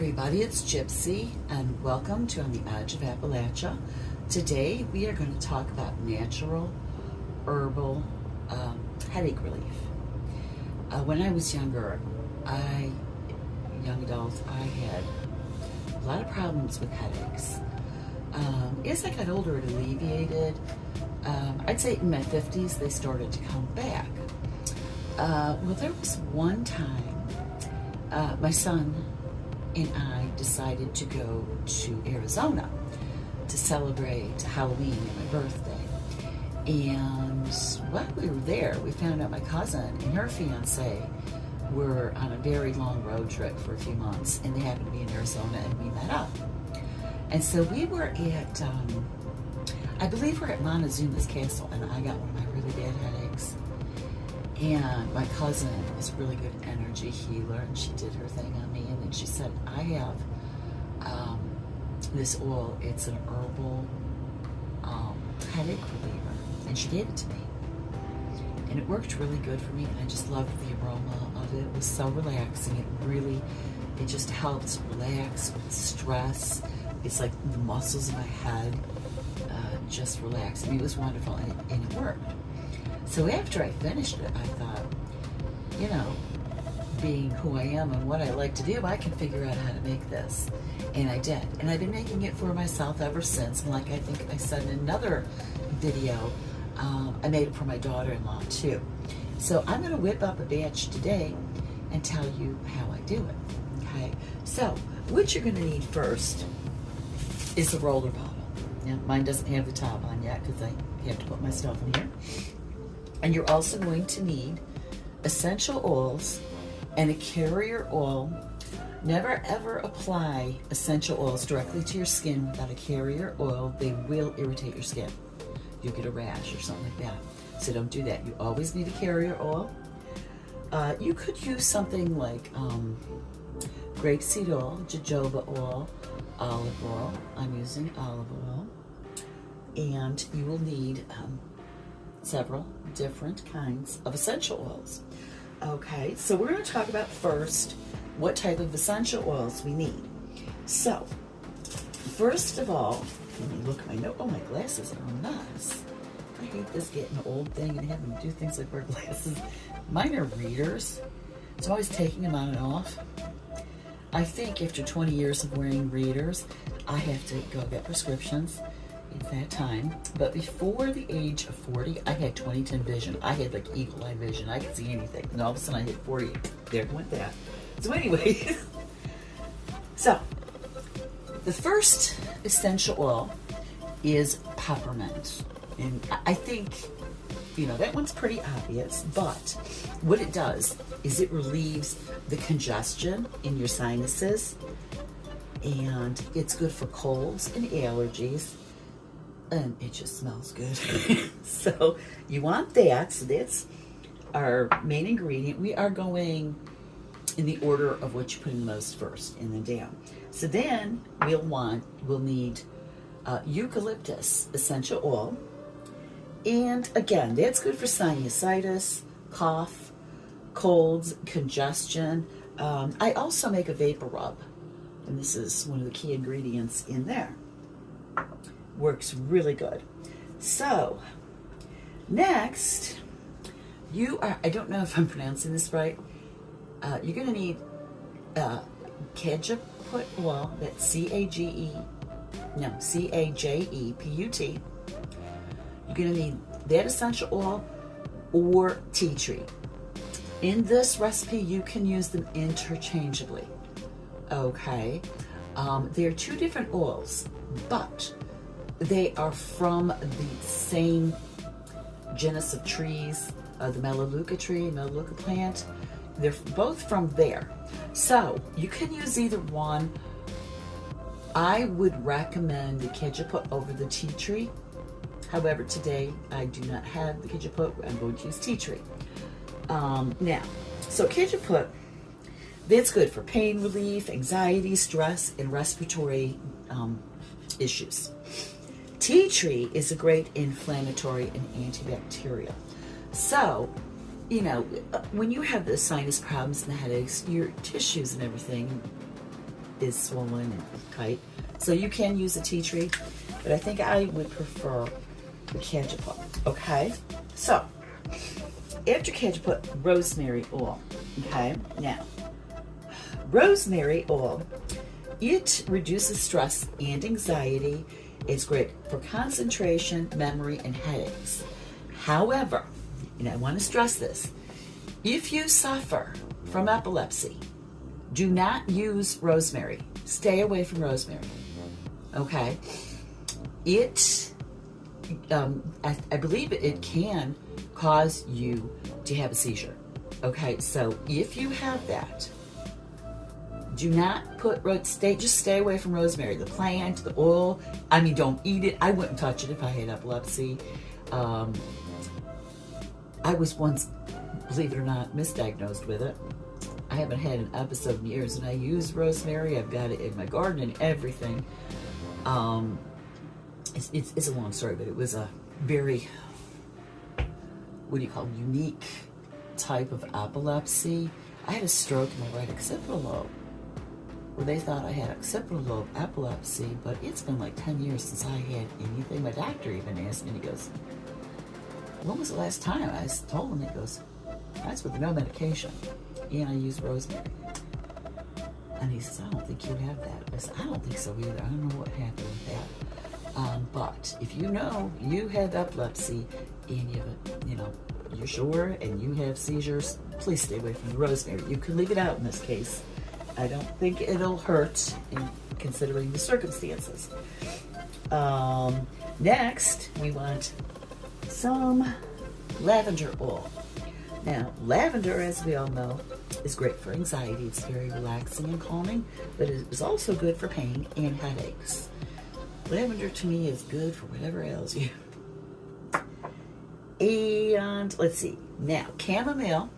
everybody, it's Gypsy and welcome to On the Edge of Appalachia. Today we are going to talk about natural herbal headache relief. When I was younger, young adult, I had a lot of problems with headaches. As I got older, it alleviated. I'd say in my 50s they started to come back. Well, there was one time my son and I decided to go to Arizona to celebrate Halloween and my birthday. And while we were there, we found out my cousin and her fiance were on a very long road trip for a few months, and they happened to be in Arizona, and we met up. And so we were at, I believe we're at Montezuma's Castle, and I got one of my really bad headaches. And my cousin was a really good energy healer, and she did her thing on me, and then she said, I have this oil, it's an herbal headache reliever, and she gave it to me. And it worked really good for me, and I just loved the aroma of it. It was so relaxing. It just helps relax with stress. It's like the muscles in my head just relax. I mean, it was wonderful, and it worked. So after I finished it, I thought, you know, being who I am and what I like to do, I can figure out how to make this. And I did. And I've been making it for myself ever since. And like I think I said in another video, I made it for my daughter-in-law too. So I'm going to whip up a batch today and tell you how I do it. Okay? So what you're going to need first is the roller bottle. Now, mine doesn't have the top on yet because I have to put my stuff in here. And you're also going to need essential oils and a carrier oil. Never ever apply essential oils directly to your skin without a carrier oil. They will irritate your skin. You'll get a rash or something like that. So don't do that. You always need a carrier oil. You could use something like grapeseed oil, jojoba oil, olive oil. I'm using olive oil. And you will need several different kinds of essential oils. Okay, so we're going to talk about first what type of essential oils we need. So, first of all, let me look at my note. Oh, my glasses are a mess. I hate this getting an old thing and having to do things like wear glasses. Mine are readers, so I'm always taking them on and off. I think after 20 years of wearing readers, I have to go get prescriptions. It's that time. But before the age of 40, I had 20/10 vision. I had like eagle eye vision. I could see anything. And all of a sudden I hit 40. There went that. So anyway, so the first essential oil is peppermint. And I think, you know, that one's pretty obvious, but what it does is it relieves the congestion in your sinuses, and it's good for colds and allergies, and it just smells good. So you want that. So that's our main ingredient. We are going in the order of what you put in the most first, and then down. So then we'll need eucalyptus essential oil. And again, that's good for sinusitis, cough, colds, congestion. I also make a vapor rub, and this is one of the key ingredients in there. Works really good. So, next, I don't know if I'm pronouncing this right, you're going to need Cajeput oil, that's C-A-J-E-P-U-T. You're going to need that essential oil or tea tree. In this recipe, you can use them interchangeably. Okay? They are two different oils, but they are from the same genus of trees, the Melaleuca tree, Melaleuca plant. They're both from there. So you can use either one. I would recommend the Cajeput over the tea tree. However, today I do not have the Cajeput. I'm going to use tea tree. Now, so Cajeput, that's good for pain relief, anxiety, stress, and respiratory issues. Tea tree is a great inflammatory and antibacterial. So, you know, when you have the sinus problems and the headaches, your tissues and everything, is swollen and tight. So you can use a tea tree, but I think I would prefer the cajeput. Okay, so after cajeput, rosemary oil. Okay, now rosemary oil, it reduces stress and anxiety. It's great for concentration, memory, and headaches. However, and I want to stress this, if you suffer from epilepsy, do not use rosemary. Stay away from rosemary. Okay? I believe it can cause you to have a seizure. Okay, so if you have that, do not just stay away from rosemary. The plant, the oil, I mean, don't eat it. I wouldn't touch it if I had epilepsy. I was once, believe it or not, misdiagnosed with it. I haven't had an episode in years, and I use rosemary. I've got it in my garden and everything. It's a long story, but it was a very, unique type of epilepsy. I had a stroke in my right occipital lobe, where they thought I had occipital lobe epilepsy, but it's been like 10 years since I had anything. My doctor even asked me, and he goes, when was the last time? I told him, he goes, that's with no medication, and I use rosemary. And he says, I don't think you have that. I said, I don't think so either. I don't know what happened with that. But if you know you have epilepsy and you're sure, and you have seizures, please stay away from the rosemary. You can leave it out in this case. I don't think it'll hurt in considering the circumstances. Next, we want some lavender oil. Now, lavender, as we all know, is great for anxiety. It's very relaxing and calming, but it is also good for pain and headaches. Lavender to me is good for whatever ails you. And let's see. Now, chamomile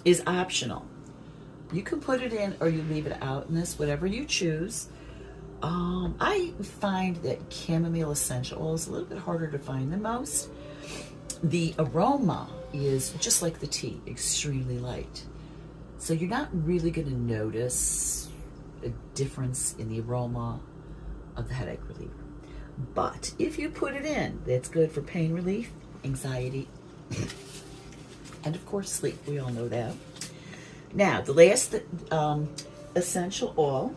is optional. You can put it in or you leave it out in this, whatever you choose. I find that chamomile essential oil is a little bit harder to find than most. The aroma is just like the tea, extremely light. So you're not really going to notice a difference in the aroma of the headache reliever. But if you put it in, that's good for pain relief, anxiety, and of course sleep. We all know that. Now, the last essential oil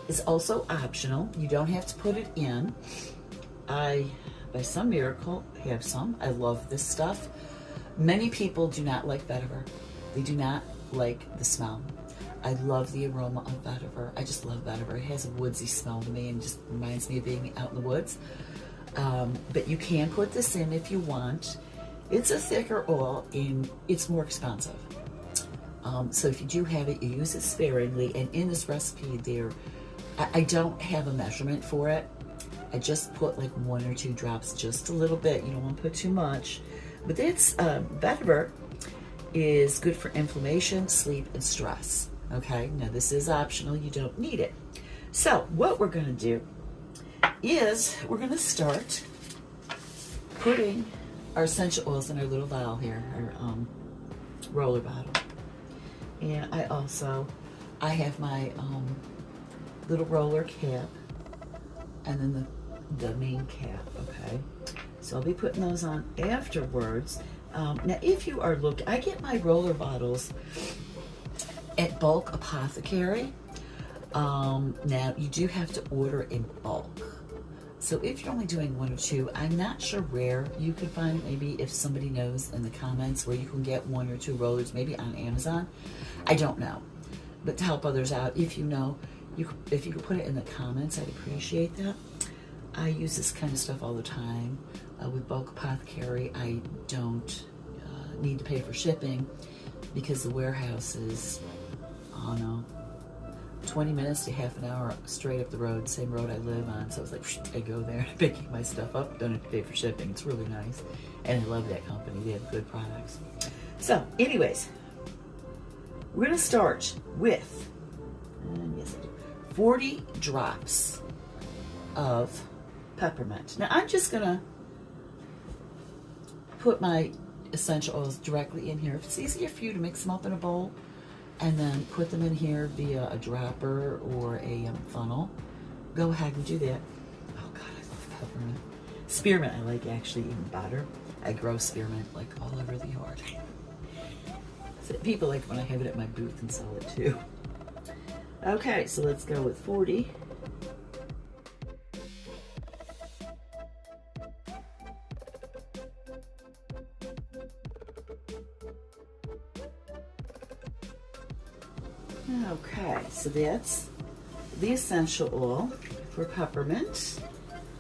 is also optional. You don't have to put it in. I, by some miracle, have some. I love this stuff. Many people do not like vetiver. They do not like the smell. I love the aroma of vetiver. I just love vetiver. It has a woodsy smell to me and just reminds me of being out in the woods. But you can put this in if you want. It's a thicker oil and it's more expensive. So if you do have it, you use it sparingly. And in this recipe there, I don't have a measurement for it. I just put like 1 or 2 drops, just a little bit. You don't want to put too much. But it's vetiver is good for inflammation, sleep, and stress. Okay, now this is optional. You don't need it. So what we're going to do is we're going to start putting our essential oils in our little vial here, our roller bottle. And I have my little roller cap and then the main cap, okay? So I'll be putting those on afterwards. Now, if you are looking, I get my roller bottles at Bulk Apothecary. Now, you do have to order in bulk. So if you're only doing 1 or 2, I'm not sure where you can find it. Maybe if somebody knows in the comments where you can get 1 or 2 rollers, maybe on Amazon. I don't know. But to help others out, if you know, if you could put it in the comments, I'd appreciate that. I use this kind of stuff all the time. With Bulk Apothecary, I don't need to pay for shipping because the warehouse is, I don't know, 20 minutes to half an hour straight up the road, same road I live on. So it's like, I go there, I pick my stuff up, don't have to pay for shipping. It's really nice. And I love that company. They have good products. So, anyways, we're going to start with, 40 drops of peppermint. Now, I'm just going to put my essential oils directly in here. If it's easier for you to mix them up in a bowl, and then put them in here via a dropper or a funnel. Go ahead and do that. Oh God, I love peppermint. Spearmint I like actually even better. I grow spearmint like all over the yard. So people like when I have it at my booth and sell it too. Okay, so let's go with 40. Okay, so that's the essential oil for peppermint.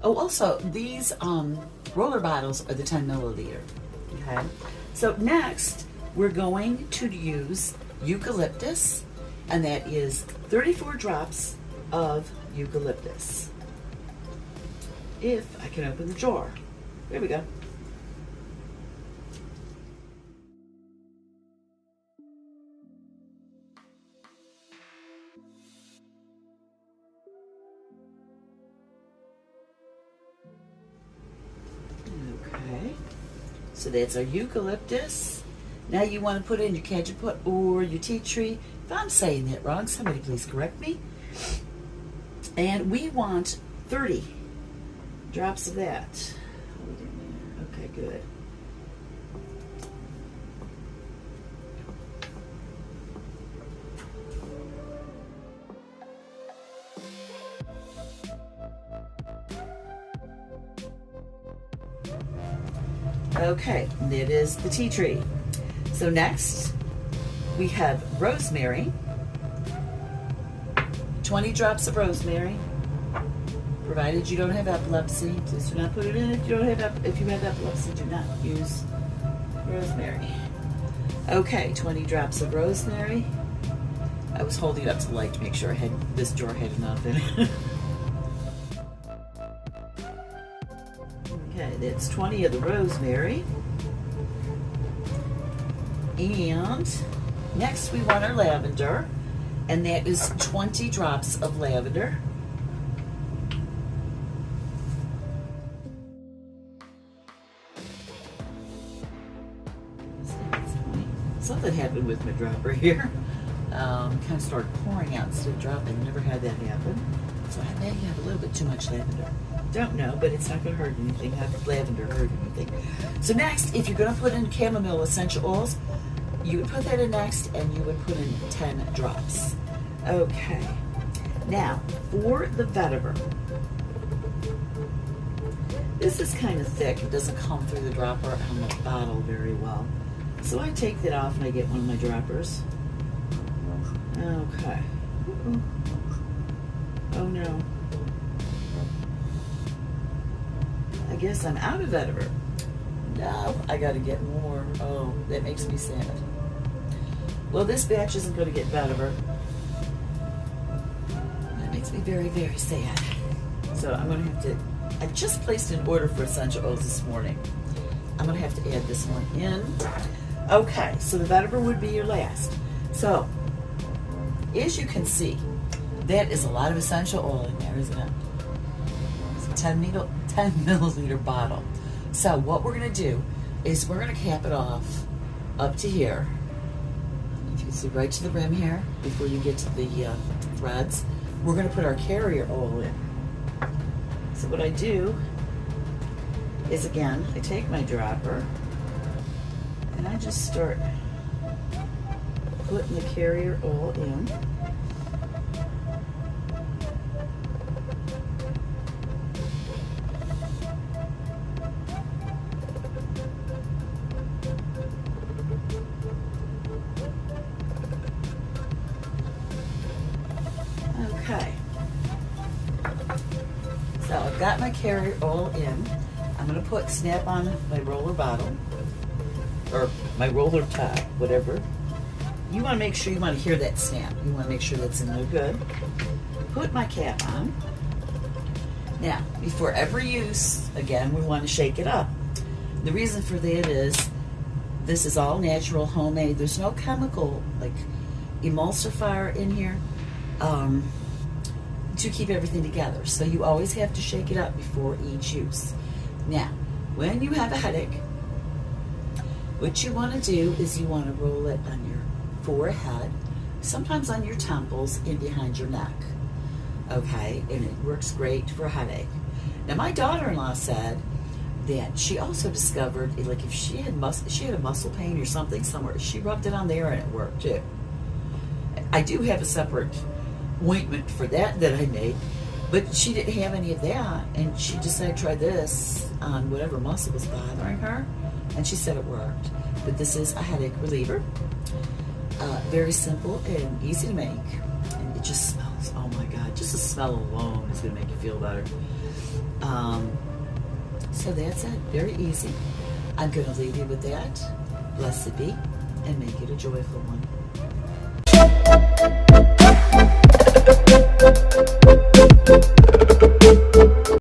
Oh, also, these roller bottles are the 10 milliliter. Okay, so next we're going to use eucalyptus, and that is 34 drops of eucalyptus. If I can open the jar. There we go. Okay, so that's our eucalyptus. Now you want to put in your cajeput or your tea tree. If I'm saying that wrong, somebody please correct me. And we want 30 drops of that. Okay, good. Okay, that is the tea tree. So next, we have rosemary. 20 drops of rosemary. Provided you don't have epilepsy, please do not put it in if you don't have if you have epilepsy. Do not use rosemary. Okay, 20 drops of rosemary. I was holding it up to the light to make sure I had this jar had enough in it. Okay, that's 20 of the rosemary. And next we want our lavender, and that is 20 drops of lavender. Something happened with my dropper here. Kind of started pouring out instead of dropping. Never had that happen. So I may have a little bit too much lavender. Don't know, but it's not going to hurt anything. How could lavender hurt anything? So next, if you're going to put in chamomile essential oils, you would put that in next, and you would put in 10 drops. Okay. Now, for the vetiver. This is kind of thick. It doesn't come through the dropper on the bottle very well. So I take that off and I get one of my droppers. Okay. Oh no. I guess I'm out of vetiver. No, I gotta get more. Oh, that makes me sad. Well, this batch isn't gonna get vetiver. That makes me very, very sad. So I'm gonna have to, I just placed an order for essential oils this morning. I'm gonna have to add this one in. Okay, so the vetiver would be your last. So, as you can see, that is a lot of essential oil in there, isn't it? It's a 10 milliliter bottle. So what we're gonna do is we're gonna cap it off up to here. If you can see right to the rim here, before you get to the threads, we're gonna put our carrier oil in. So what I do is, again, I take my dropper and I just start putting the carrier oil in. Okay. So I've got my carrier oil in. I'm going to snap on my roller bottle, or my roller top, whatever. You want to make sure, you want to hear that snap. You want to make sure that's in there good. Put my cap on. Now, before every use, again, we want to shake it up. The reason for that is this is all natural, homemade. There's no chemical, like emulsifier in here to keep everything together. So you always have to shake it up before each use. Now, when you have a headache, what you want to do is you want to roll it on your forehead, sometimes on your temples and behind your neck. Okay, and it works great for a headache. Now, my daughter-in-law said that she also discovered, like, if she had a muscle pain or something somewhere, she rubbed it on there and it worked too. I do have a separate ointment for that I made, but she didn't have any of that, and she decided to try this on whatever muscle was bothering her, and she said it worked. But this is a headache reliever. Very simple and easy to make, and it just smells, oh my God, just the smell alone is going to make you feel better. So that's it, very easy. I'm going to leave you with that. Blessed be, and make it a joyful one.